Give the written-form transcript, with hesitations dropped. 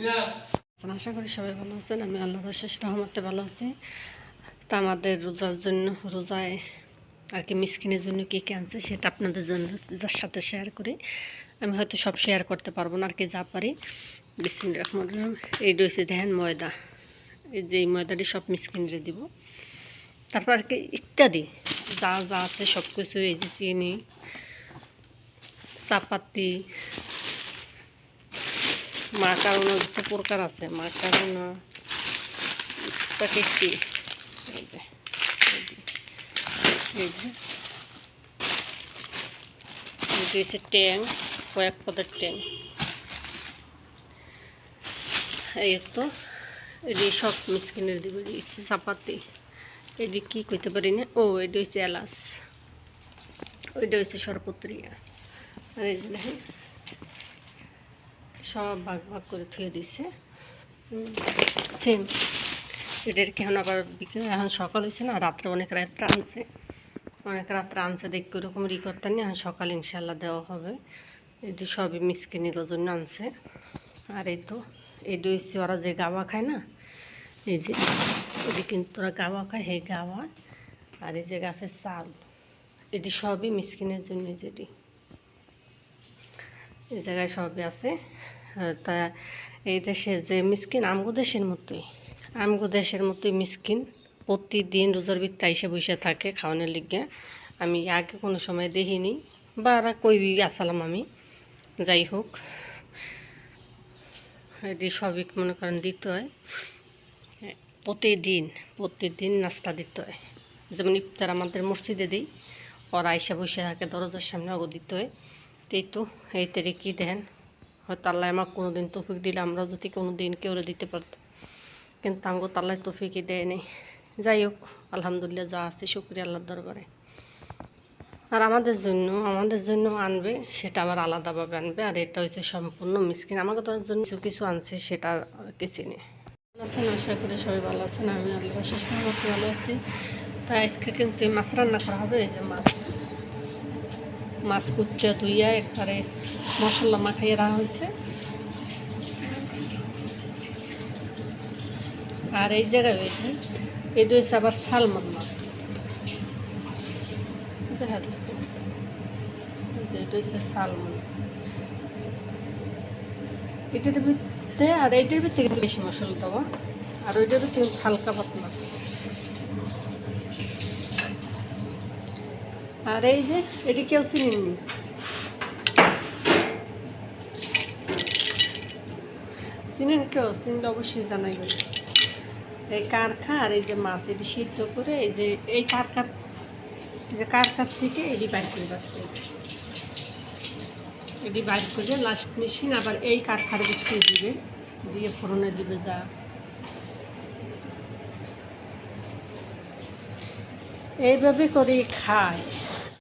আশা করি সবাই ভালো আছেন। আমি আল্লাহর অশেষ রহমতে ভালো আছি। তা আমাদের রোজার জন্য রোজায় আর কি মিসকিনের জন্য কী কী আনছে সেটা আপনাদের জন্য যার সাথে শেয়ার করি। আমি হয়তো সব শেয়ার করতে পারবো না, আর কি যা পারি। বিসমিল্লাহির রহমানির রহিম। এই রয়েছে দেখেন ময়দা, এই যে এই ময়দাটি সব মিসকিনরে দিব। তারপর আর কি ইত্যাদি যা যা আছে সব কিছু, এই যে চিনি, চাপাতি, মাকারোনা দুটো প্রকার আছে, মাকারোনা, স্পাগেটি, এই যে হচ্ছে ট্যাং, কয়েক পদের ট্যাং, এই তো এটি সব মিসকিনের দিব। চাপাতি, এটি কি কইতে পারি না, ও এটি হচ্ছে এলাচ, ওইটা হচ্ছে সরপত্রিয়া। আর এই যে দেখেন সব ভাগ ভাগ করে থুয়ে দিচ্ছে সেম। এটার কেন আবার বিকেল, এখন সকাল হয়েছে না, রাত্রে অনেক রাত্রে আনছে দেখি ওরকম করতে নিয়ে এখন সকাল ইনশাল্লাহ দেওয়া হবে। এটি সবই মিসকিনের জন্য আনছে। আর এই তো এটি হচ্ছে ওরা যে গাওয়া খায় না, এই যে এটি কিন্তু ওরা গাওয়া খায়, সেই গাওয়া। আর এই যে গাছের চাল, এটি সবই মিসকিনের জন্য। যেটি এই জায়গায় সবই আছে। তা এই দেশে যে মিসকিন আমগো দেশের মতোই মিসকিন। প্রতিদিন রোজার ভিতরে এসে বসে থাকে খাওয়ানোর লিগে। আমি আগে কোনো সময় দেখিনি, বা আর কইবি আসলাম আমি, যাই হোক এটি সবই মনে করেন দিতে হয়। প্রতিদিন নাস্তা দিতে হয়। যেমন ইফতার আমাদের মসজিদে দিই, ওরা আইসা বসে থাকে দরজার সামনে, ওগো দিতে হয়। এই তো এই তারিখ দেন, হয়তো আল্লাহ আমাকে কোনো দিন তৌফিক দিলে আমরা যদি কোনো দিন কেউ দিতে পারতো, কিন্তু আমাকে তো আল্লাহ তৌফিকই দেয় নেই। যাই হোক আলহামদুলিল্লাহ, যা আছে শুকরিয়া আল্লাহর দরবারে। আর আমাদের জন্য আনবে, সেটা আবার আলাদাভাবে আনবে। আর এটা হচ্ছে সম্পূর্ণ মিসকিন, আমাকে তো জন্য কিছু আনছে, সেটা কিছু নেই। আছেন, আশা করি সবাই ভালো আছেন। আমি আল্লাহর অশেষ রহমতে ভালো আছি। তাই আজকে কিন্তু মাছ রান্না করা হবে। এই যে মাছ কুটতে ধুইয়া একবারে মশলা মাখাইয়ে রাখা হয়েছে। আর এই জায়গায় হয়েছে এটা হচ্ছে আবার সালমন মাছ, দেখা যায় এটা হচ্ছে সালমন। এটার ভিতরে আর এইটার ভিতরে কিন্তু বেশি মশলা দেওয়া, আর ওইটার ভিতরে কিন্তু হালকা পাতলা। আর এই যে এটি কেউ চিনেননি, চিনেন কেউ? চিনলে অবশ্যই জানাইবেন। এই কারখা আর এই যে মাছ, এটি সিদ্ধ করে এই যে এই কারখার থেকে এটি বাইর করে পাচ্ছে, এটি বাইর করে লাস্ট মেশিন আবার এই কারখার ভিতরে দিবে, দিয়ে ফোড়নে দিবে। যা এইভাবে করে খায়।